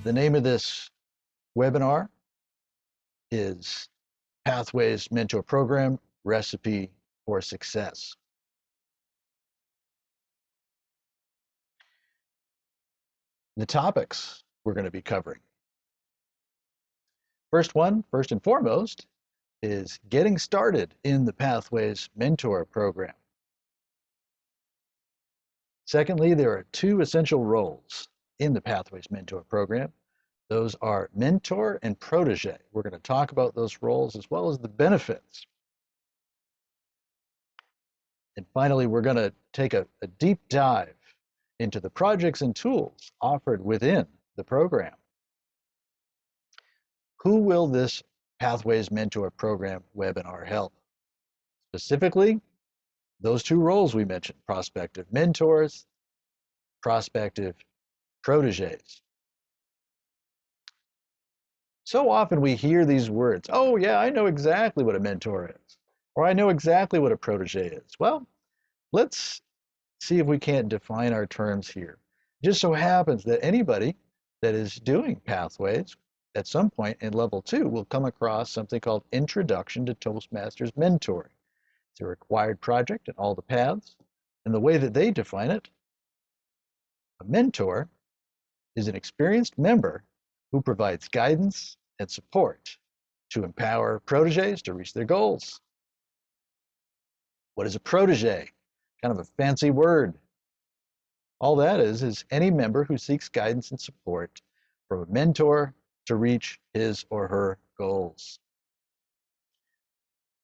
The name of this webinar is Pathways Mentor Program Recipe for Success. The topics we're going to be covering. First and foremost, is getting started in the Pathways Mentor Program. Secondly, there are two essential roles in the Pathways Mentor Program. Those are mentor and protege. We're going to talk about those roles as well as the benefits. And finally, we're going to take a deep dive into the projects and tools offered within the program. Who will this Pathways Mentor Program webinar help? Specifically, those two roles we mentioned, prospective mentors, prospective proteges. So often we hear these words, oh yeah, I know exactly what a mentor is, or I know exactly what a protege is. Well, let's see if we can't define our terms here. It just so happens that anybody that is doing Pathways at some point in level 2 will come across something called Introduction to Toastmasters Mentoring. It's a required project in all the paths, and the way that they define it, a mentor is an experienced member who provides guidance and support to empower proteges to reach their goals. What is a protege? Kind of a fancy word. All that is any member who seeks guidance and support from a mentor to reach his or her goals.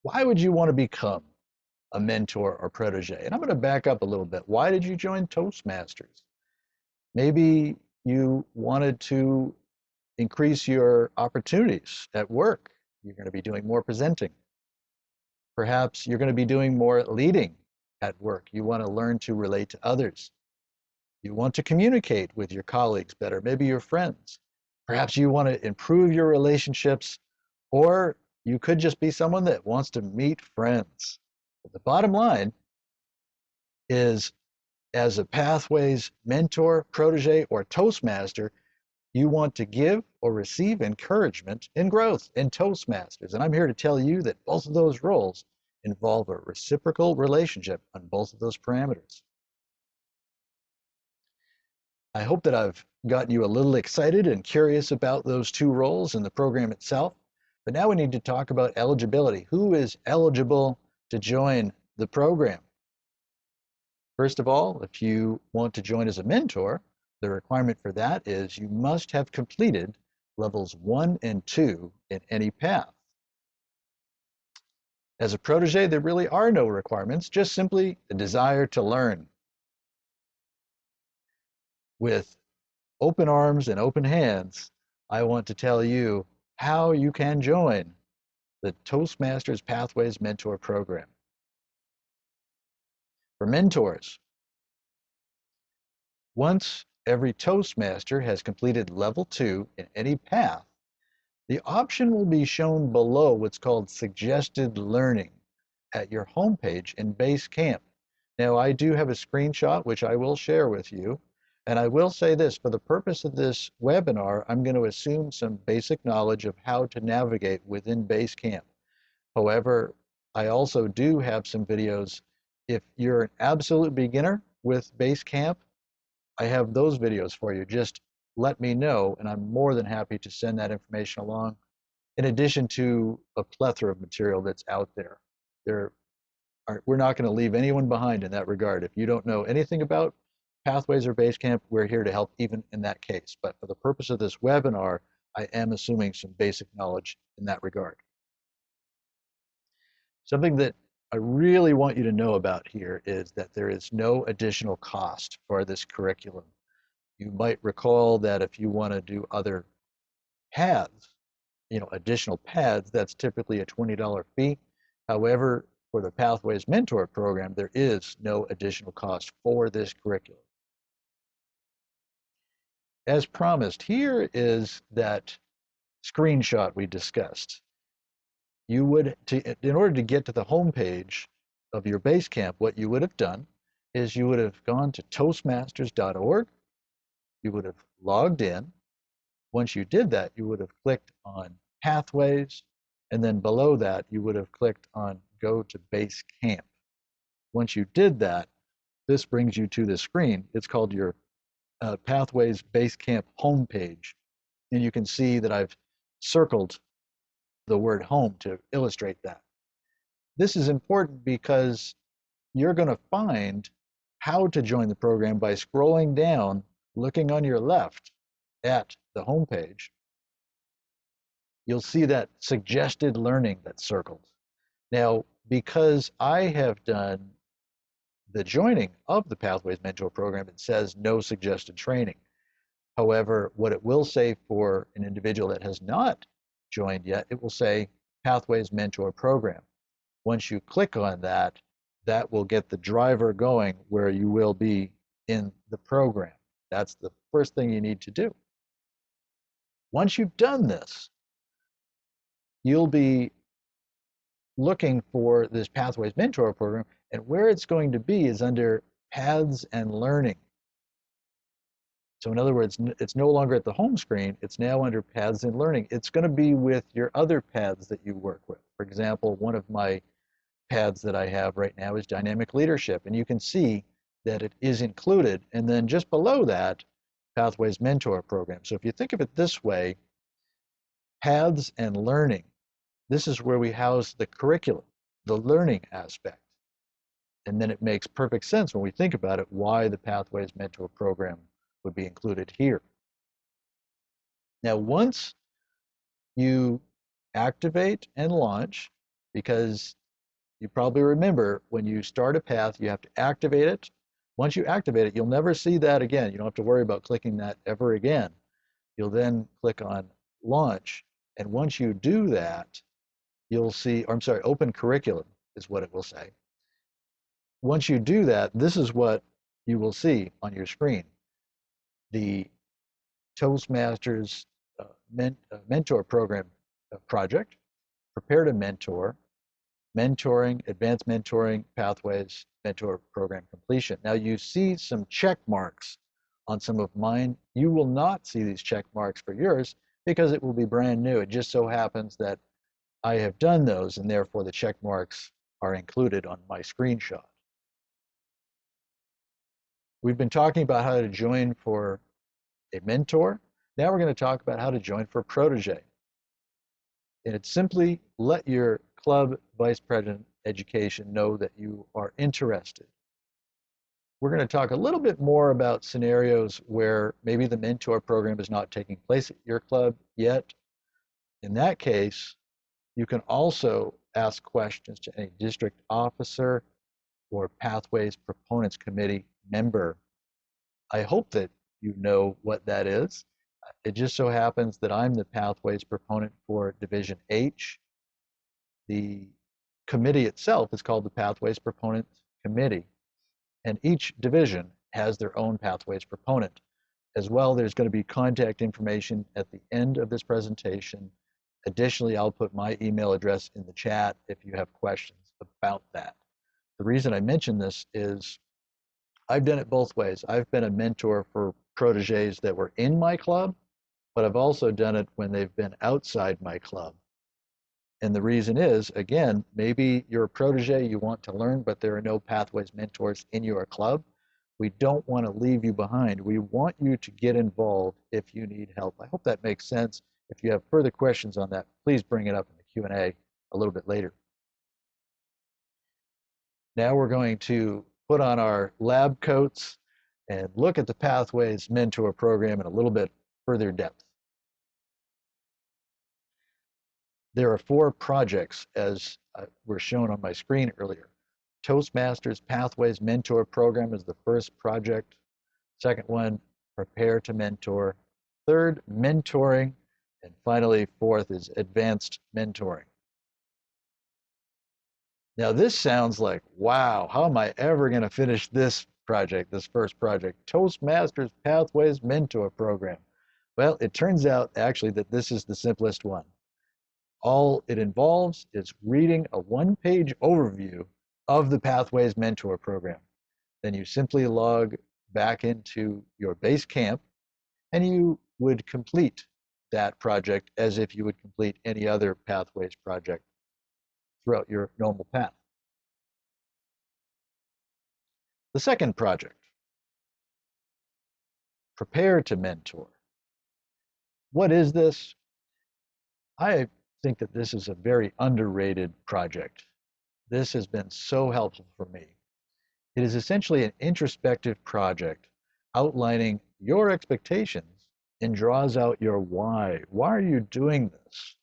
Why would you want to become a mentor or protege? And I'm going to back up a little bit. Why did you join Toastmasters? Maybe you wanted to increase your opportunities at work. You're going to be doing more presenting. Perhaps you're going to be doing more leading at work. You want to learn to relate to others. You want to communicate with your colleagues better, maybe your friends. Perhaps you want to improve your relationships, or you could just be someone that wants to meet friends. But the bottom line is, as a Pathways mentor, protege, or Toastmaster, you want to give or receive encouragement in growth in Toastmasters. And I'm here to tell you that both of those roles involve a reciprocal relationship on both of those parameters. I hope that I've gotten you a little excited and curious about those two roles in the program itself. But now we need to talk about eligibility. Who is eligible to join the program? First of all, if you want to join as a mentor, the requirement for that is you must have completed levels 1 and 2 in any path. As a protege, there really are no requirements, just simply a desire to learn. With open arms and open hands, I want to tell you how you can join the Toastmasters Pathways Mentor Program. For mentors, once every Toastmaster has completed level 2 in any path, the option will be shown below what's called suggested learning at your homepage in Basecamp. Now, I do have a screenshot which I will share with you. And I will say this, for the purpose of this webinar, I'm going to assume some basic knowledge of how to navigate within Basecamp. However, I also do have some videos. If you're an absolute beginner with Basecamp, I have those videos for you. Just let me know, and I'm more than happy to send that information along, in addition to a plethora of material that's out there. We're not going to leave anyone behind in that regard. If you don't know anything about Pathways or Basecamp, we're here to help even in that case. But for the purpose of this webinar, I am assuming some basic knowledge in that regard. Something that I really want you to know about here is that there is no additional cost for this curriculum. You might recall that if you want to do other paths, additional paths, that's typically a $20 fee. However, for the Pathways Mentor Program, there is no additional cost for this curriculum. As promised, here is that screenshot we discussed. In order to get to the home page of your Basecamp, what you would have done is you would have gone to toastmasters.org, you would have logged in, Once you did that, you would have clicked on Pathways, and then below that, you would have clicked on Go to Base Camp. Once you did that, this brings you to the screen. It's called your Pathways Basecamp homepage. And you can see that I've circled the word home to illustrate that. This is important because you're going to find how to join the program by scrolling down, looking on your left at the homepage. You'll see that suggested learning that's circled. Now, because I have done the joining of the Pathways Mentor program, it says no suggested training. However, what it will say for an individual that has not joined yet, it will say Pathways Mentor Program. Once you click on that, that will get the driver going where you will be in the program. That's the first thing you need to do. Once you've done this, you'll be looking for this Pathways Mentor Program, and where it's going to be is under Paths and Learning. So in other words, it's no longer at the home screen, it's now under Paths and Learning. It's going to be with your other paths that you work with. For example, one of my paths that I have right now is Dynamic Leadership, and you can see that it is included. And then just below that, Pathways Mentor Program. So if you think of it this way, Paths and Learning, this is where we house the curriculum, the learning aspect. And then it makes perfect sense when we think about it why the Pathways Mentor Program would be included here. Now, once you activate and launch, because you probably remember when you start a path, you have to activate it. Once you activate it, you'll never see that again. You don't have to worry about clicking that ever again. You'll then click on launch. And once you do that, you'll see, or I'm sorry, open curriculum is what it will say. Once you do that, this is what you will see on your screen. The Toastmasters Mentor Program project, Prepare to Mentor, Mentoring, Advanced Mentoring, Pathways, Mentor Program Completion. Now you see some check marks on some of mine. You will not see these check marks for yours because it will be brand new. It just so happens that I have done those, and therefore the check marks are included on my screenshot. We've been talking about how to join for a mentor. Now we're going to talk about how to join for a protege. And it's simply let your club vice president education know that you are interested. We're going to talk a little bit more about scenarios where maybe the mentor program is not taking place at your club yet. In that case, you can also ask questions to any district officer or Pathways Proponents Committee member. I hope that you know what that is. It just so happens that I'm the Pathways proponent for Division H. The committee itself is called the Pathways Proponent Committee, and each division has their own Pathways proponent. As well, there's going to be contact information at the end of this presentation. Additionally, I'll put my email address in the chat if you have questions about that. The reason I mention this is I've done it both ways. I've been a mentor for proteges that were in my club, but I've also done it when they've been outside my club. And the reason is, again, maybe you're a protege, you want to learn, but there are no Pathways mentors in your club. We don't want to leave you behind. We want you to get involved if you need help. I hope that makes sense. If you have further questions on that, please bring it up in the Q&A a little bit later. Now we're going to put on our lab coats and look at the Pathways Mentor Program in a little bit further depth. There are 4 projects as were shown on my screen earlier. Toastmasters Pathways Mentor Program is the first project. Second one, Prepare to Mentor. Third, Mentoring. And finally, fourth is Advanced Mentoring. Now this sounds like, wow, how am I ever going to finish this project, this first project? Toastmasters Pathways Mentor Program. Well, it turns out actually that this is the simplest one. All it involves is reading a one-page overview of the Pathways Mentor Program. Then you simply log back into your base camp and you would complete that project as if you would complete any other Pathways project throughout your normal path. The second project, prepare to mentor. What is this? I think that this is a very underrated project. This has been so helpful for me. It is essentially an introspective project outlining your expectations and draws out your why. Why are you doing this?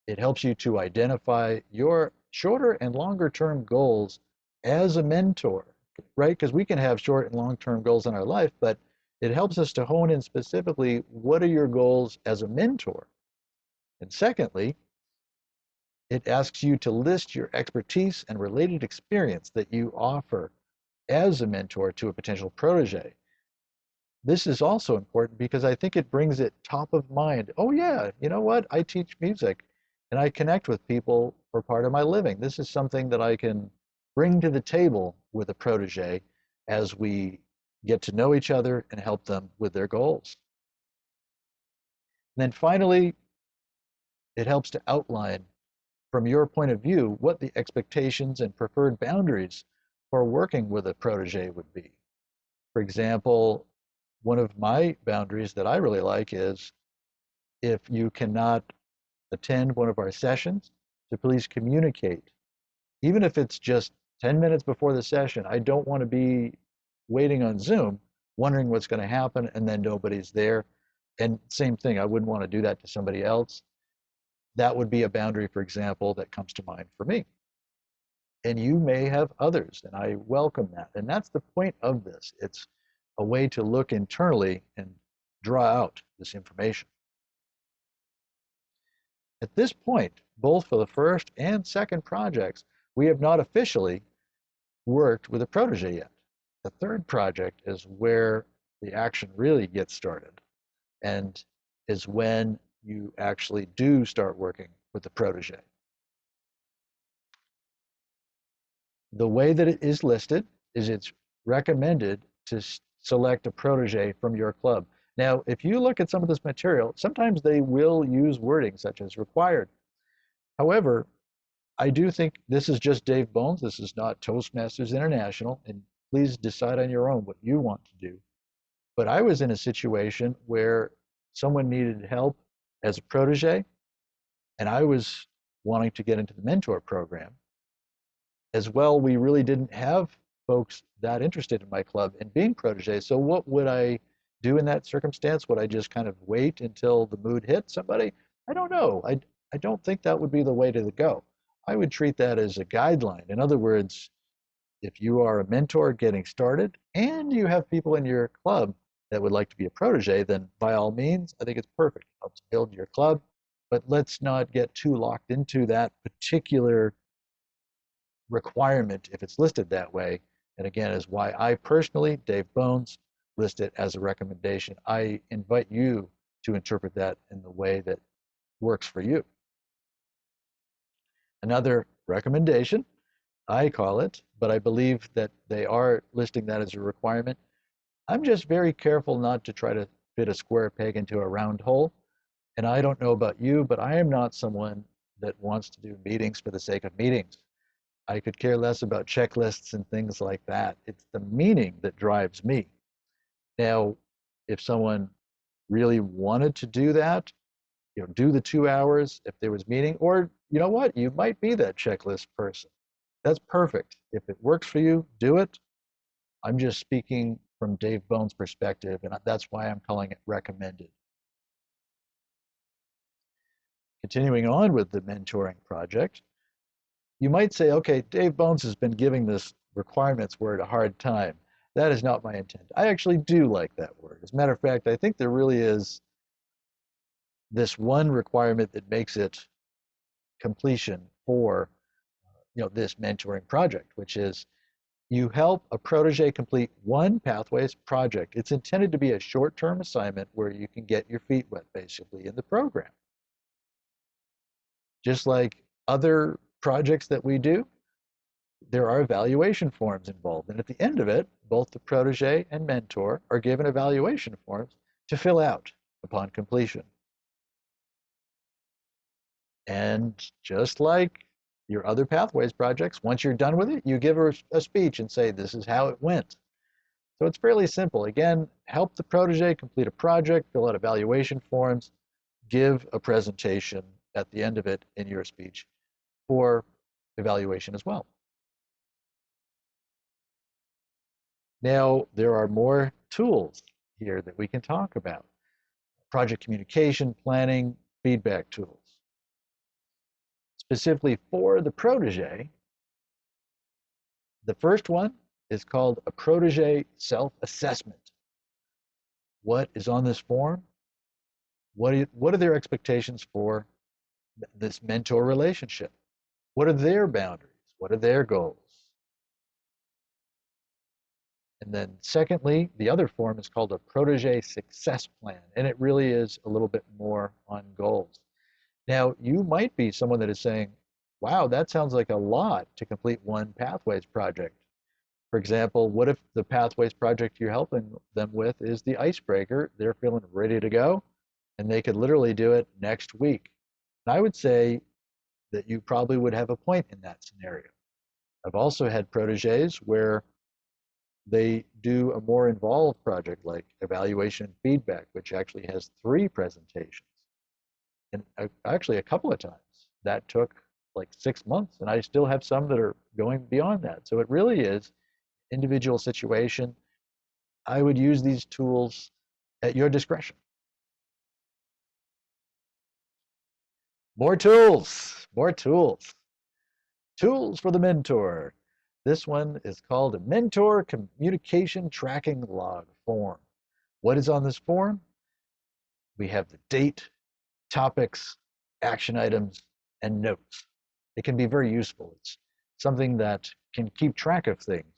It helps you to identify your shorter and longer term goals as a mentor, right? Because we can have short and long term goals in our life, but it helps us to hone in specifically what are your goals as a mentor. And secondly, it asks you to list your expertise and related experience that you offer as a mentor to a potential protege. This is also important because I think it brings it top of mind. Oh, yeah, you know what? I teach music and I connect with people for part of my living. This is something that I can bring to the table with a protege as we get to know each other and help them with their goals. And then finally, it helps to outline from your point of view what the expectations and preferred boundaries for working with a protege would be. For example, one of my boundaries that I really like is if you cannot attend one of our sessions, to please communicate. Even if it's just 10 minutes before the session, I don't want to be waiting on Zoom, wondering what's going to happen, and then nobody's there. And same thing, I wouldn't want to do that to somebody else. That would be a boundary, for example, that comes to mind for me. And you may have others, and I welcome that. And that's the point of this. It's a way to look internally and draw out this information. At this point, both for the first and second projects, we have not officially worked with a protege yet. The third project is where the action really gets started and is when you actually do start working with the protege. The way that it is listed is it's recommended to select a protege from your club. Now, if you look at some of this material, sometimes they will use wording such as required. However, I do think this is just Dave Bones. This is not Toastmasters International, and please decide on your own what you want to do. But I was in a situation where someone needed help as a protege, and I was wanting to get into the mentor program. As well, we really didn't have folks that interested in my club in being proteges. So what would I do in that circumstance? Would I just kind of wait until the mood hit somebody? I don't know. I don't think that would be the way to go. I would treat that as a guideline. In other words, if you are a mentor getting started and you have people in your club that would like to be a protege, then by all means, I think it's perfect. It helps build your club, but let's not get too locked into that particular requirement if it's listed that way. And again, is why I personally, Dave Bones, list it as a recommendation. I invite you to interpret that in the way that works for you. Another recommendation, I call it, but I believe that they are listing that as a requirement. I'm just very careful not to try to fit a square peg into a round hole. And I don't know about you, but I am not someone that wants to do meetings for the sake of meetings. I could care less about checklists and things like that. It's the meaning that drives me. Now, if someone really wanted to do that, do the 2 hours if there was meeting, or you know what, you might be that checklist person. That's perfect. If it works for you, do it. I'm just speaking from Dave Bones' perspective, and that's why I'm calling it recommended. Continuing on with the mentoring project, you might say, okay, Dave Bones has been giving this requirements word a hard time. That is not my intent. I actually do like that word. As a matter of fact, I think there really is this one requirement that makes it completion for this mentoring project, which is you help a protege complete one Pathways project. It's intended to be a short-term assignment where you can get your feet wet, basically, in the program. Just like other projects that we do, there are evaluation forms involved. And at the end of it, both the protege and mentor are given evaluation forms to fill out upon completion. And just like your other Pathways projects, once you're done with it, you give a speech and say, this is how it went. So it's fairly simple. Again, help the protege complete a project, fill out evaluation forms, give a presentation at the end of it in your speech for evaluation as well. Now, there are more tools here that we can talk about. Project communication, planning, feedback tools. Specifically for the protege, the first one is called a protege self-assessment. What is on this form? What are their expectations for this mentor relationship? What are their boundaries? What are their goals? And then secondly, the other form is called a protege success plan, and it really is a little bit more on goals. Now, you might be someone that is saying, wow, that sounds like a lot to complete one Pathways project. For example, what if the Pathways project you're helping them with is the icebreaker? They're feeling ready to go, and they could literally do it next week. And I would say that you probably would have a point in that scenario. I've also had proteges where they do a more involved project like evaluation and feedback, which actually has 3 presentations. And actually a couple of times that took like 6 months, and I still have some that are going beyond that. So it really is individual situation. I would use these tools at your discretion. More tools, more tools. Tools for the mentor. This one is called a mentor communication tracking log form. What is on this form? We have the date, topics, action items, and notes. It can be very useful. It's something that can keep track of things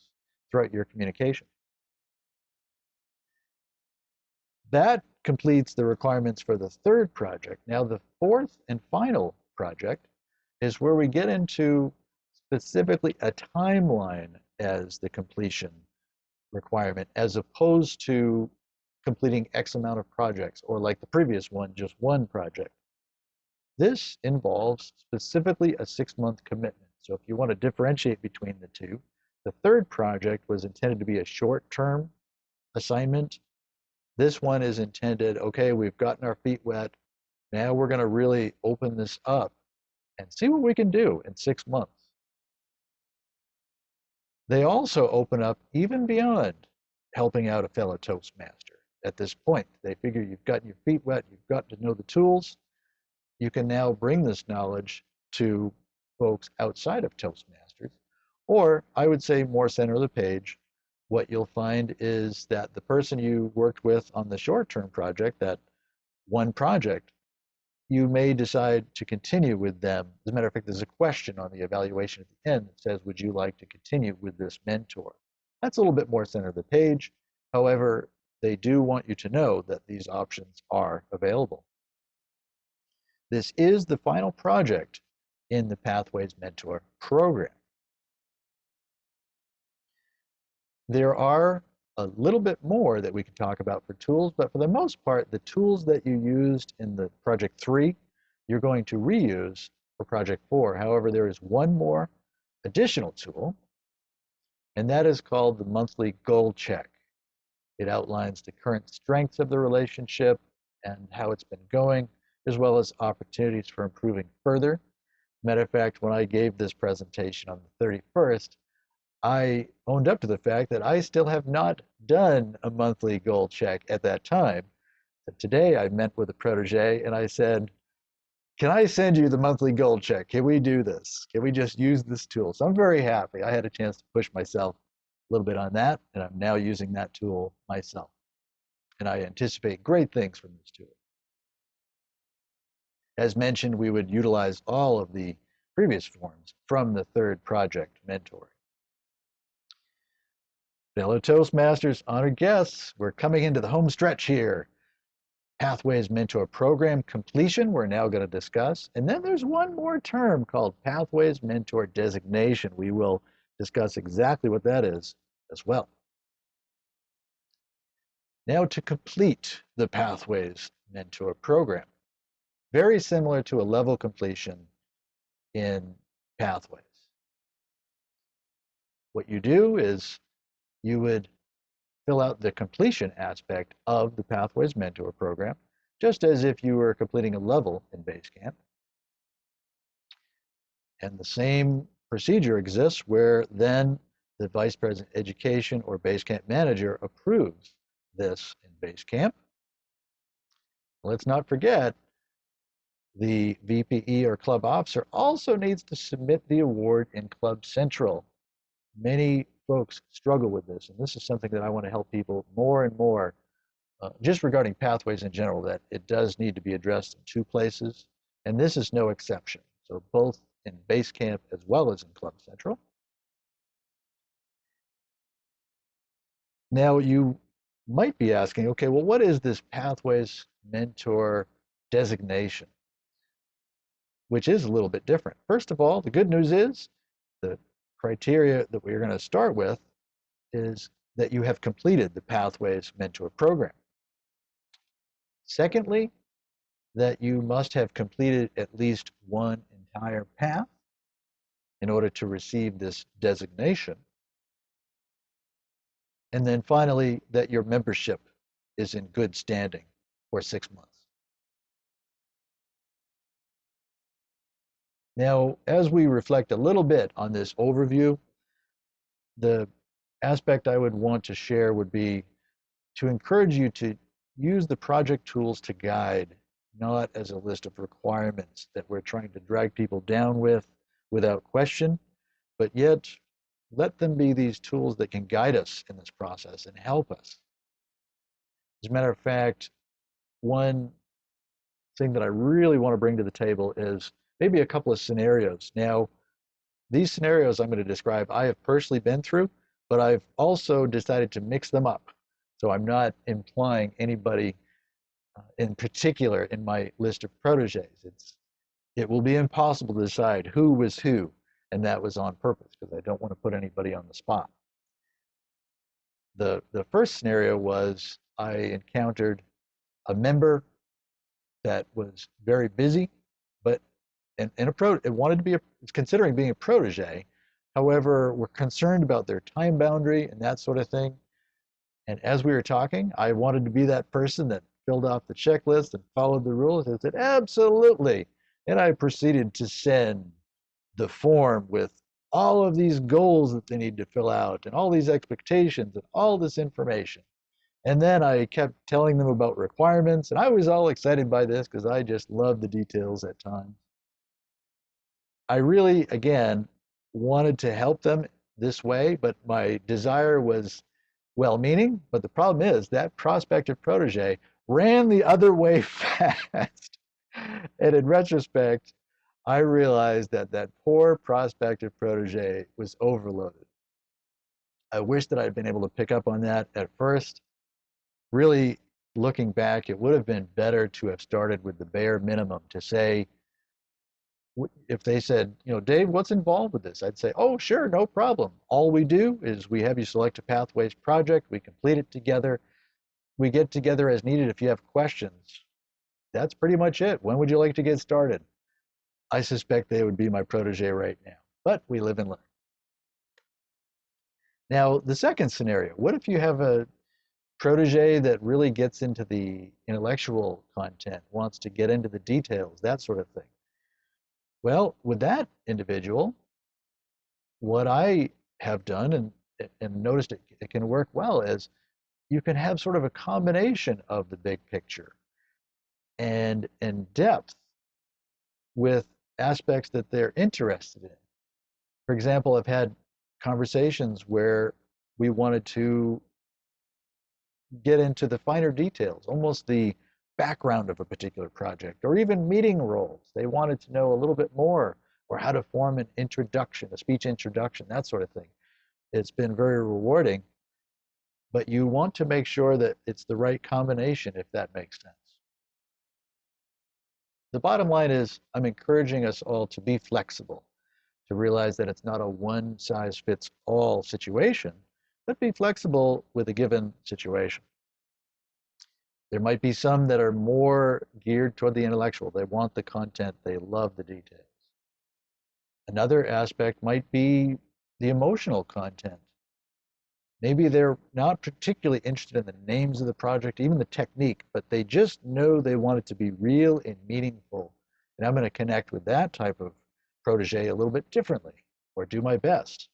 throughout your communication. That completes the requirements for the third project. Now, the fourth and final project is where we get into specifically a timeline as the completion requirement, as opposed to completing X amount of projects, or like the previous one, just one project. This involves specifically a 6-month commitment. So if you want to differentiate between the two, the third project was intended to be a short-term assignment. This one is intended, okay, we've gotten our feet wet. Now we're going to really open this up and see what we can do in 6 months. They also open up even beyond helping out a fellow Toastmaster. At this point, they figure you've gotten your feet wet, you've got to know the tools. You can now bring this knowledge to folks outside of Toastmasters. Or I would say more center of the page, what you'll find is that the person you worked with on the short-term project, that one project, you may decide to continue with them. As a matter of fact, there's a question on the evaluation at the end that says, would you like to continue with this mentor? That's a little bit more center of the page. However, they do want you to know that these options are available. This is the final project in the Pathways Mentor program. There are a little bit more that we can talk about for tools, but for the most part, the tools that you used in the project 3, you're going to reuse for project 4. However, there is one more additional tool, and that is called the monthly goal check. It outlines the current strengths of the relationship and how it's been going, as well as opportunities for improving further. Matter of fact, when I gave this presentation on the 31st, I owned up to the fact that I still have not done a monthly goal check at that time. But today I met with a protege and I said, can I send you the monthly goal check? Can we do this? Can we just use this tool? So I'm very happy. I had a chance to push myself a little bit on that, and I'm now using that tool myself. And I anticipate great things from this tool. As mentioned, we would utilize all of the previous forms from the third project, mentoring. Fellow Toastmasters, honored guests, we're coming into the home stretch here. Pathways Mentor Program completion, we're now going to discuss. And then there's one more term called Pathways Mentor Designation. We will discuss exactly what that is as well. Now to complete the Pathways Mentor program, very similar to a level completion in Pathways. What you do is you would fill out the completion aspect of the Pathways Mentor program, just as if you were completing a level in Basecamp. And the same procedure exists where then the Vice President Education or Basecamp manager approves this in Basecamp. Let's not forget the VPE or club officer also needs to submit the award in Club Central. Many folks struggle with this, and this is something that I want to help people more and more, just regarding pathways in general, that it does need to be addressed in two places, and this is no exception. So both in Basecamp as well as in Club Central. Now you might be asking, okay, well, what is this Pathways Mentor Designation? Which is a little bit different. First of all, the good news is the criteria that we're going to start with is that you have completed the Pathways Mentor program. Secondly, that you must have completed at least one entire path in order to receive this designation. And then finally, that your membership is in good standing for 6 months. Now, as we reflect a little bit on this overview, the aspect I would want to share would be to encourage you to use the project tools to guide, not as a list of requirements that we're trying to drag people down with without question, but yet let them be these tools that can guide us in this process and help us. As a matter of fact, one thing that I really want to bring to the table is maybe a couple of scenarios. Now, these scenarios I'm going to describe, I have personally been through, but I've also decided to mix them up. So I'm not implying anybody in particular in my list of proteges. It will be impossible to decide who was who, and that was on purpose because I don't want to put anybody on the spot. The first scenario was I encountered a member that was very busy, but it wanted to be considering being a protege. However, we're concerned about their time boundary and that sort of thing. And as we were talking, I wanted to be that person that filled off the checklist and followed the rules. I said, absolutely. And I proceeded to send the form with all of these goals that they need to fill out and all these expectations and all this information. And then I kept telling them about requirements, and I was all excited by this because I just love the details at times. I really, again, wanted to help them this way, but my desire was well-meaning. But the problem is that prospective protege ran the other way fast. And in retrospect, I realized that that poor prospective protege was overloaded. I wish that I'd been able to pick up on that at first. Really, looking back, it would have been better to have started with the bare minimum to say, if they said, Dave, what's involved with this? I'd say, oh, sure, no problem. All we do is we have you select a Pathways project, we complete it together, we get together as needed if you have questions. That's pretty much it. When would you like to get started? I suspect they would be my protege right now, but we live and learn. Now, the second scenario, what if you have a protege that really gets into the intellectual content, wants to get into the details, that sort of thing? Well, with that individual, what I have done and noticed it can work well is you can have sort of a combination of the big picture and in depth with aspects that they're interested in. For example, I've had conversations where we wanted to get into the finer details, almost the background of a particular project, or even meeting roles. They wanted to know a little bit more, or how to form an introduction, a speech introduction, that sort of thing. It's been very rewarding, but you want to make sure that it's the right combination, if that makes sense. The bottom line is I'm encouraging us all to be flexible, to realize that it's not a one-size-fits-all situation, but be flexible with a given situation. There might be some that are more geared toward the intellectual. They want the content, they love the details. Another aspect might be the emotional content. Maybe they're not particularly interested in the names of the project, even the technique, but they just know they want it to be real and meaningful. And I'm going to connect with that type of protege a little bit differently or do my best.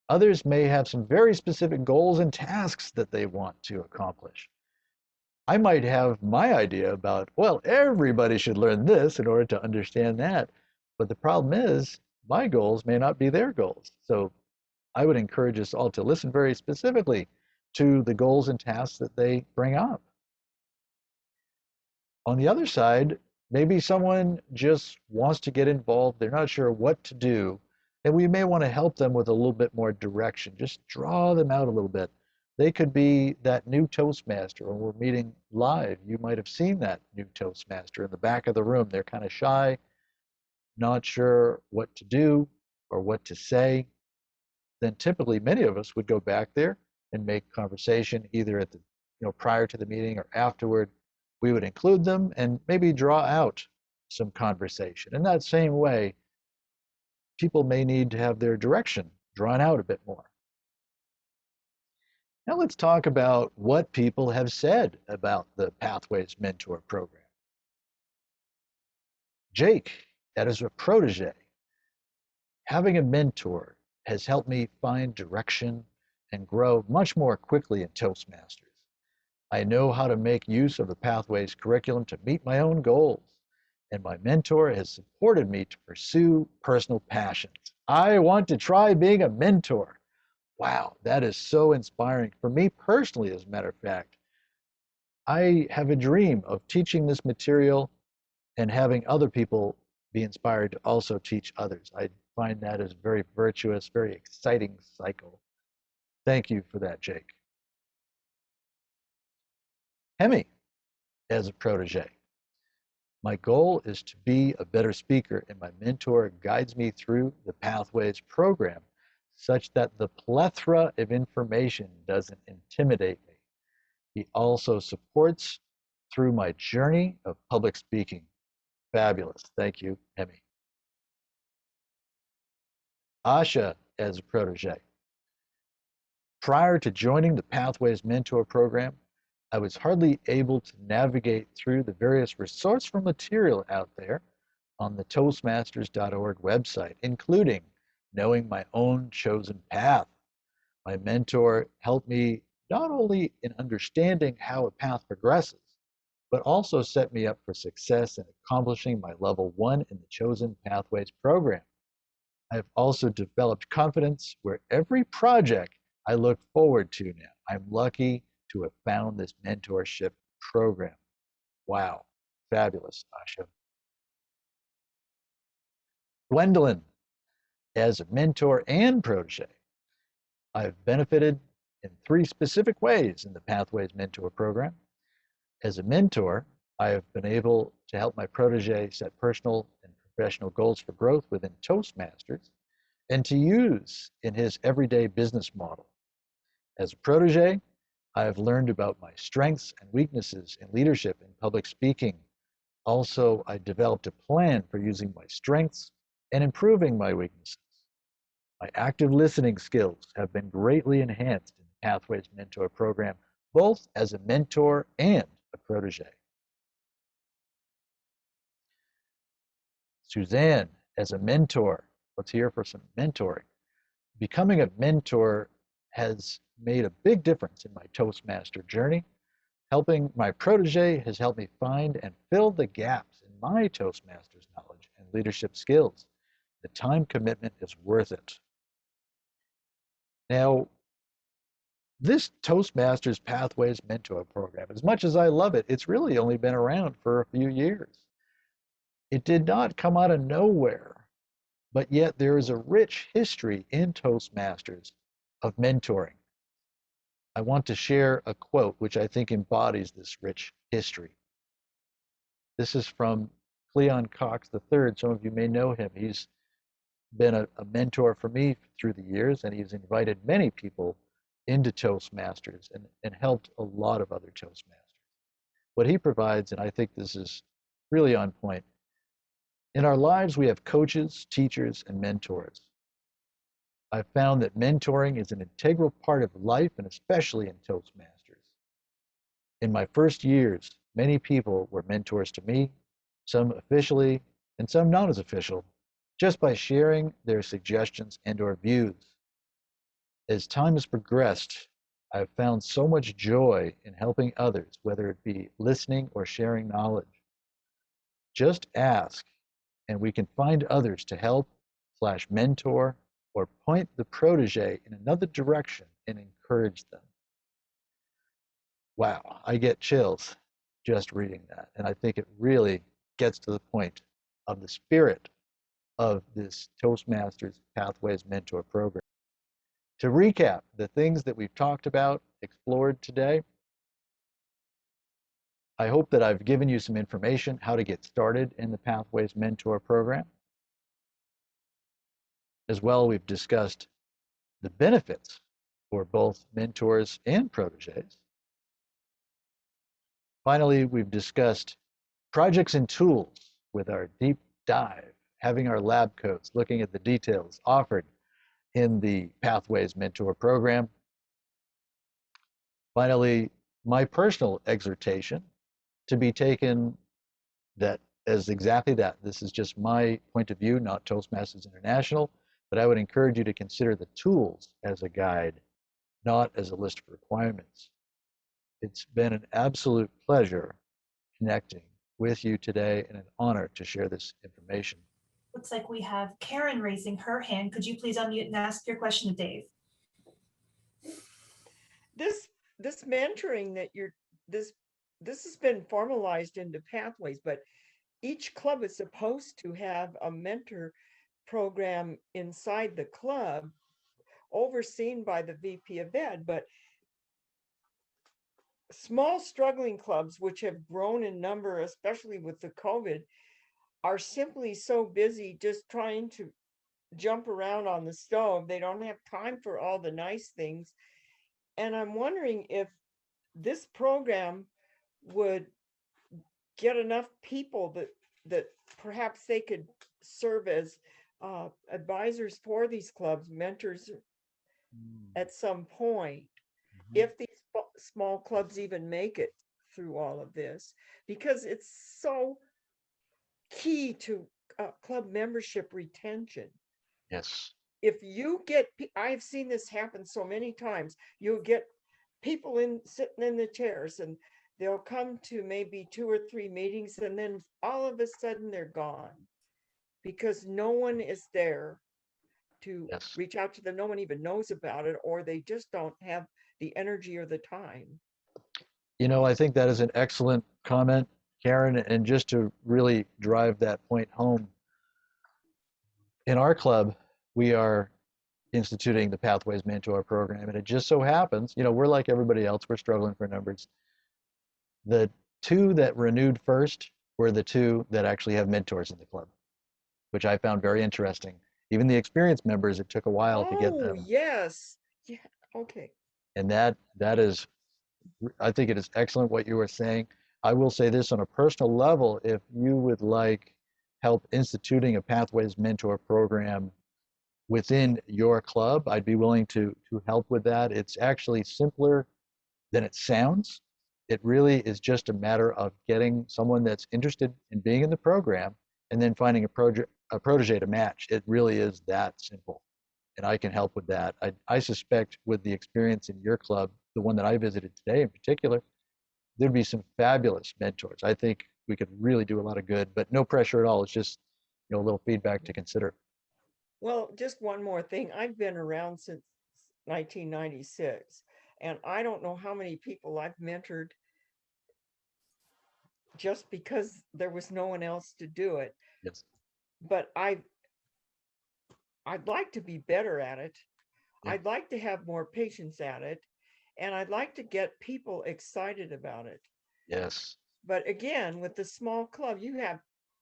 Others may have some very specific goals and tasks that they want to accomplish. I might have my idea about, well, everybody should learn this in order to understand that. But the problem is, my goals may not be their goals. So I would encourage us all to listen very specifically to the goals and tasks that they bring up. On the other side, maybe someone just wants to get involved, they're not sure what to do, and we may want to help them with a little bit more direction, just draw them out a little bit. They could be that new Toastmaster, or we're meeting live. You might have seen that new Toastmaster in the back of the room. They're kind of shy, not sure what to do or what to say. Then typically many of us would go back there and make conversation either at the prior to the meeting or afterward. We would include them and maybe draw out some conversation. In that same way, people may need to have their direction drawn out a bit more. Now let's talk about what people have said about the Pathways Mentor program. Jake, that is a protege. Having a mentor has helped me find direction and grow much more quickly in Toastmasters. I know how to make use of the Pathways curriculum to meet my own goals, and my mentor has supported me to pursue personal passions. I want to try being a mentor. Wow, that is so inspiring. For me personally, as a matter of fact, I have a dream of teaching this material and having other people be inspired to also teach others. I find that as very virtuous, very exciting cycle. Thank you for that, Jake. Hemi, as a protege. My goal is to be a better speaker, and my mentor guides me through the Pathways program such that the plethora of information doesn't intimidate me. He also supports through my journey of public speaking. Fabulous. Thank you, Hemi. Asha, as a protege. Prior to joining the Pathways Mentor program, I was hardly able to navigate through the various resourceful material out there on the Toastmasters.org website, including knowing my own chosen path. My mentor helped me not only in understanding how a path progresses, but also set me up for success in accomplishing my level 1 in the Chosen Pathways program. I have also developed confidence where every project I look forward to now. I'm lucky to have found this mentorship program. Wow, fabulous, Asha. Gwendolyn, as a mentor and protege, I've benefited in 3 specific ways in the Pathways Mentor program. As a mentor, I have been able to help my protege set personal and professional goals for growth within Toastmasters and to use in his everyday business model. As a protege, I have learned about my strengths and weaknesses in leadership and public speaking. Also, I developed a plan for using my strengths and improving my weaknesses. My active listening skills have been greatly enhanced in the Pathways Mentor program, both as a mentor and a protege. Suzanne, as a mentor, let's hear for some mentoring. Becoming a mentor has made a big difference in my Toastmaster journey. Helping my protege has helped me find and fill the gaps in my Toastmasters knowledge and leadership skills. The time commitment is worth it. Now, this Toastmasters Pathways Mentor program, as much as I love it, it's really only been around for a few years. It did not come out of nowhere, but yet there is a rich history in Toastmasters of mentoring. I want to share a quote which I think embodies this rich history. This is from Cleon Cox III. Some of you may know him. He's been a mentor for me through the years, and he's invited many people into Toastmasters and helped a lot of other Toastmasters. What he provides, and I think this is really on point, in our lives we have coaches, teachers, and mentors. I've found that mentoring is an integral part of life and especially in Toastmasters. In my first years, many people were mentors to me, some officially and some not as official, just by sharing their suggestions and or views. As time has progressed, I've found so much joy in helping others, whether it be listening or sharing knowledge. Just ask, and we can find others to help, slash mentor, or point the protege in another direction and encourage them. Wow, I get chills just reading that. And I think it really gets to the point of the spirit of this Toastmasters Pathways Mentor program. To recap the things that we've talked about, explored today, I hope that I've given you some information how to get started in the Pathways Mentor program. As well, we've discussed the benefits for both mentors and proteges. Finally, we've discussed projects and tools with our deep dive, having our lab coats, looking at the details offered in the Pathways Mentor program. Finally, my personal exhortation to be taken that as exactly that. This is just my point of view, not Toastmasters International, but I would encourage you to consider the tools as a guide, not as a list of requirements. It's been an absolute pleasure connecting with you today and an honor to share this information. Looks like we have Karen raising her hand. Could you please unmute and ask your question to Dave? This mentoring that this has been formalized into Pathways, but each club is supposed to have a mentor program inside the club overseen by the VP of Ed, but small struggling clubs, which have grown in number, especially with the COVID, are simply so busy just trying to jump around on the stove. They don't have time for all the nice things. And I'm wondering if this program would get enough people that perhaps they could serve as advisors for these clubs, mentors at some point, if these small clubs even make it through all of this, because it's so key to club membership retention. Yes. If you get, I've seen this happen so many times, you'll get people sitting in the chairs and they'll come to maybe 2 or 3 meetings and then all of a sudden they're gone because no one is there to reach out to them. No one even knows about it, or they just don't have the energy or the time. You know, I think that is an excellent comment, Karen, and just to really drive that point home, in our club, we are instituting the Pathways Mentor program, and it just so happens, you know, we're like everybody else, we're struggling for numbers. The 2 that renewed first were the 2 that actually have mentors in the club, which I found very interesting. Even the experienced members, it took a while to get them. Oh, yes. Yeah. Okay. And that is, I think it is excellent what you were saying. I will say this on a personal level, if you would like help instituting a Pathways Mentor program within your club, I'd be willing to help with that. It's actually simpler than it sounds. It really is just a matter of getting someone that's interested in being in the program and then finding a protege to match. It really is that simple. And I can help with that. I suspect with the experience in your club, the one that I visited today in particular, there'd be some fabulous mentors. I think we could really do a lot of good, but no pressure at all. It's just, you know, a little feedback to consider. Well, just one more thing. I've been around since 1996, and I don't know how many people I've mentored just because there was no one else to do it. Yes. But I'd like to be better at it. Yeah. I'd like to have more patience at it, and I'd like to get people excited about it. Yes. But again, with the small club, you have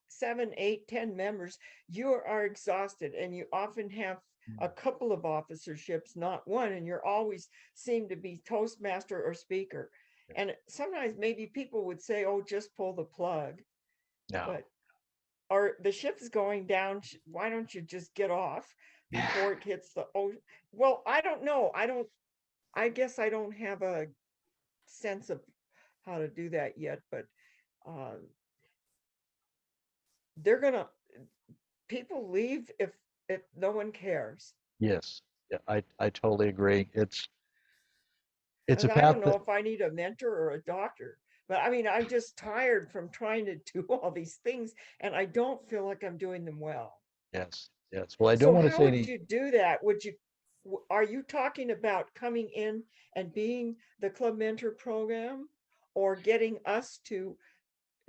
7, 8, 10 members, you are exhausted, and you often have a couple of officerships, not one, and you're always seem to be Toastmaster or speaker. And sometimes maybe people would say, oh, just pull the plug. No. But, or the ship's going down, why don't you just get off before it hits the ocean? Well, I don't know. I guess I don't have a sense of how to do that yet, but they're gonna, people leave if no one cares. Yes. Yeah, I totally agree. It's a And I don't path know that, if I need a mentor or a doctor, but I mean, I'm just tired from trying to do all these things, and I don't feel like I'm doing them well. yes, yes. Well, I don't So want to how say would any, you do that? Are you talking about coming in and being the club mentor program, or getting us to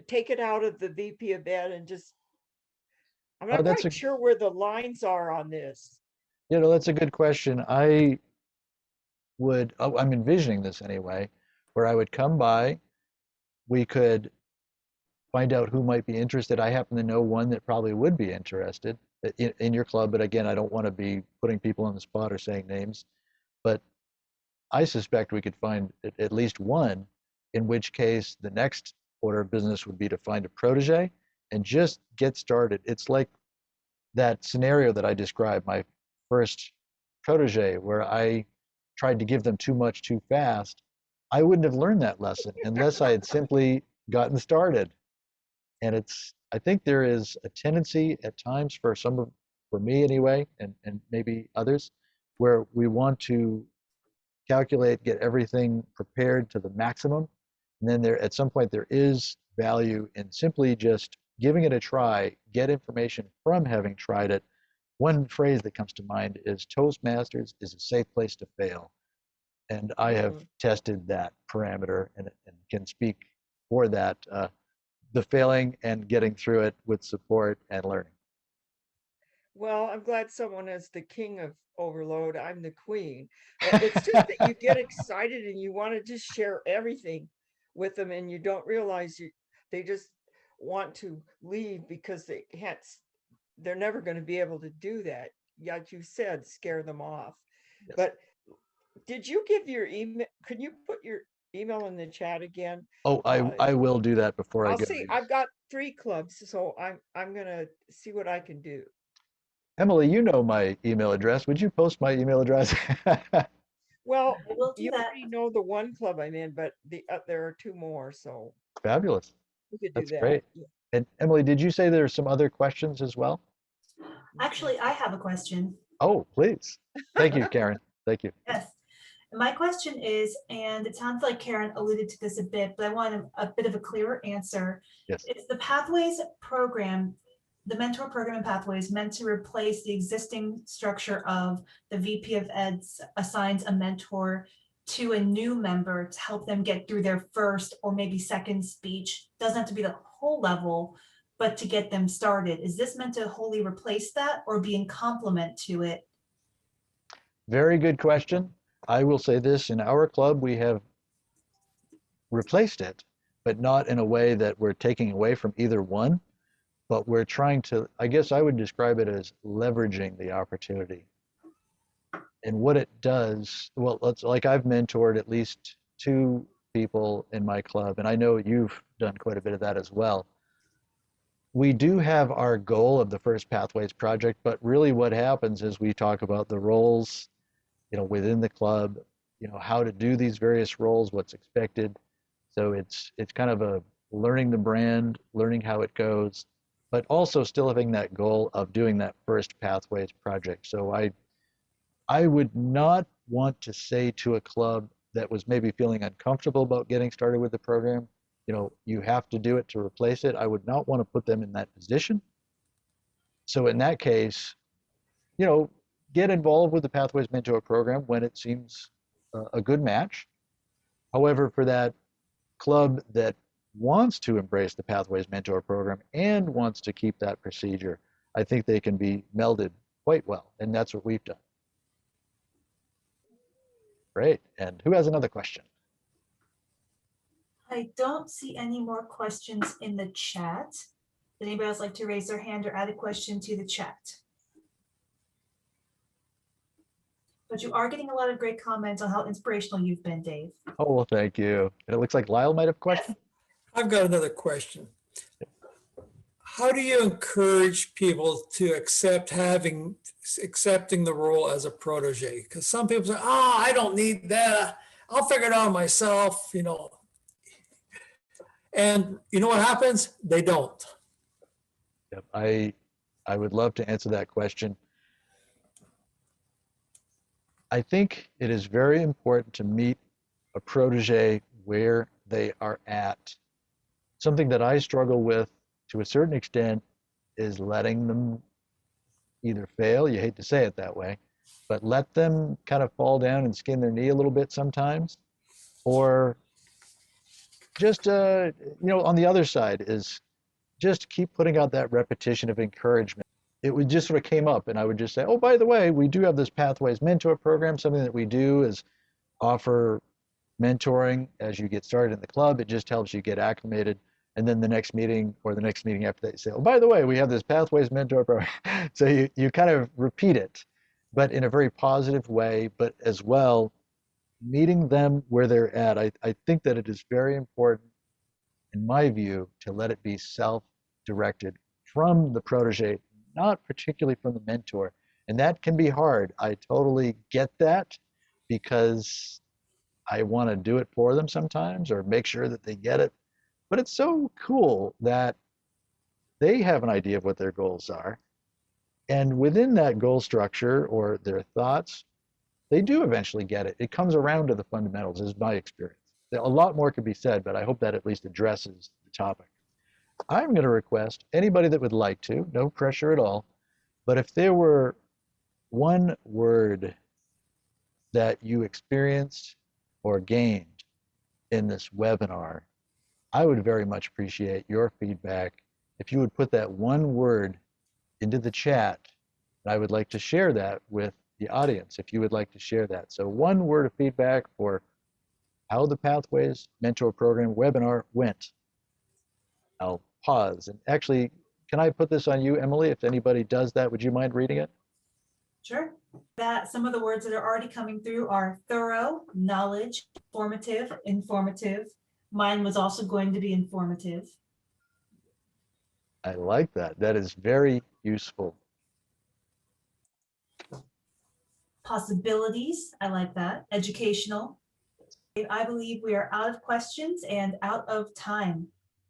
take it out of the VP of Ed and just, I'm oh, not quite sure where the lines are on this. that's a good question. I'm envisioning this anyway, where I would come by, we could find out who might be interested. I happen to know one that probably would be interested in your club, but again, I don't want to be putting people on the spot or saying names, but I suspect we could find at least one, in which case the next order of business would be to find a protege and just get started. It's like that scenario that I described, my first protege, where I tried to give them too much too fast. I wouldn't have learned that lesson unless I had simply gotten started. And I think there is a tendency at times for me anyway, and maybe others, where we want to calculate, get everything prepared to the maximum. And then at some point there is value in simply just giving it a try, get information from having tried it. One phrase that comes to mind is Toastmasters is a safe place to fail. And I have tested that parameter and can speak for that, the failing and getting through it with support and learning. Well, I'm glad someone is the king of overload. I'm the queen. It's just that you get excited and you want to just share everything with them, and you don't realize they just want to leave because they're never going to be able to do that. Like you said, scare them off. Yes. But did you give your email? Can you put your email in the chat again? Oh, I will do that before I I'll go. see. I've got 3 clubs, so I'm gonna see what I can do. Emily, you know my email address. Would you post my email address? Well, I will do you that. already know the one club I'm in, but there are 2 more, so Fabulous. we could do That's that. great. And Emily, did you say there are some other questions as well? Actually, I have a question. Oh, please. Thank you, Karen. Thank you. Yes. My question is, and it sounds like Karen alluded to this a bit, but I want a bit of a clearer answer. Yes. Is the Pathways program, the mentor program in Pathways, meant to replace the existing structure of the VP of Ed assigns a mentor to a new member to help them get through their first or maybe second speech? Doesn't have to be the whole level, but to get them started. Is this meant to wholly replace that or be in complement to it? Very good question. I will say this, in our club, we have replaced it, but not in a way that we're taking away from either one, but we're trying to, I guess I would describe it as leveraging the opportunity. And what it does, well, like I've mentored at least 2 people in my club, and I know you've done quite a bit of that as well. We do have our goal of the first Pathways project, but really what happens is we talk about the roles, within the club, how to do these various roles, what's expected. So it's kind of a learning the brand, learning how it goes, but also still having that goal of doing that first Pathways project. So I would not want to say to a club that was maybe feeling uncomfortable about getting started with the program, you have to do it to replace it. I would not want to put them in that position. So in that case, you know, get involved with the Pathways Mentor program when it seems a good match. However, for that club that wants to embrace the Pathways Mentor program and wants to keep that procedure, I think they can be melded quite well. And that's what we've done. Great. And who has another question? I don't see any more questions in the chat. Would anybody else like to raise their hand or add a question to the chat? But you are getting a lot of great comments on how inspirational you've been, Dave. Oh, well, thank you. And it looks like Lyle might have a question. I've got another question. How do you encourage people to accepting the role as a protege? Because some people say, "Oh, I don't need that. I'll figure it out myself," you know. And you know what happens? They don't. Yep, I would love to answer that question. I think it is very important to meet a protege where they are at. Something that I struggle with to a certain extent is letting them either fail, you hate to say it that way, but let them kind of fall down and skin their knee a little bit sometimes, or just on the other side is just keep putting out that repetition of encouragement. It would just sort of came up and I would just say, oh, by the way, we do have this Pathways Mentor program. Something that we do is offer mentoring as you get started in the club. It just helps you get acclimated. And then the next meeting or the next meeting after that, you say, oh, by the way, we have this Pathways Mentor program. So you kind of repeat it, but in a very positive way, but as well, meeting them where they're at. I think that it is very important, in my view, to let it be self-directed from the protege, not particularly from the mentor. And that can be hard. I totally get that because I want to do it for them sometimes or make sure that they get it. But it's so cool that they have an idea of what their goals are. And within that goal structure or their thoughts, they do eventually get it. It comes around to the fundamentals, is my experience. A lot more could be said, but I hope that at least addresses the topic. I'm going to request anybody that would like to, no pressure at all, but if there were one word that you experienced or gained in this webinar, I would very much appreciate your feedback. If you would put that one word into the chat, I would like to share that with the audience, if you would like to share that. So one word of feedback for how the Pathways Mentor Program webinar went. I'll pause. And actually, can I put this on you, Emily? If anybody does that, would you mind reading it? Sure. That some of the words that are already coming through are thorough, knowledge, formative, informative. Mine was also going to be informative. I like that. That is very useful. Possibilities, I like that. Educational. I believe we are out of questions and out of time.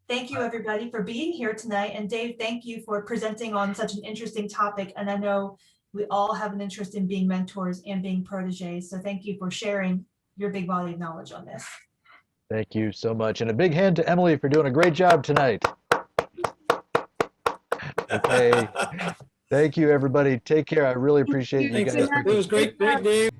Thank you, everybody, for being here tonight. And Dave, thank you for presenting on such an interesting topic. And I know we all have an interest in being mentors and being proteges. So thank you for sharing your big body of knowledge on this. Thank you so much. And a big hand to Emily for doing a great job tonight. Okay. Thank you, everybody. Take care. I really appreciate you guys. It was great, Dave.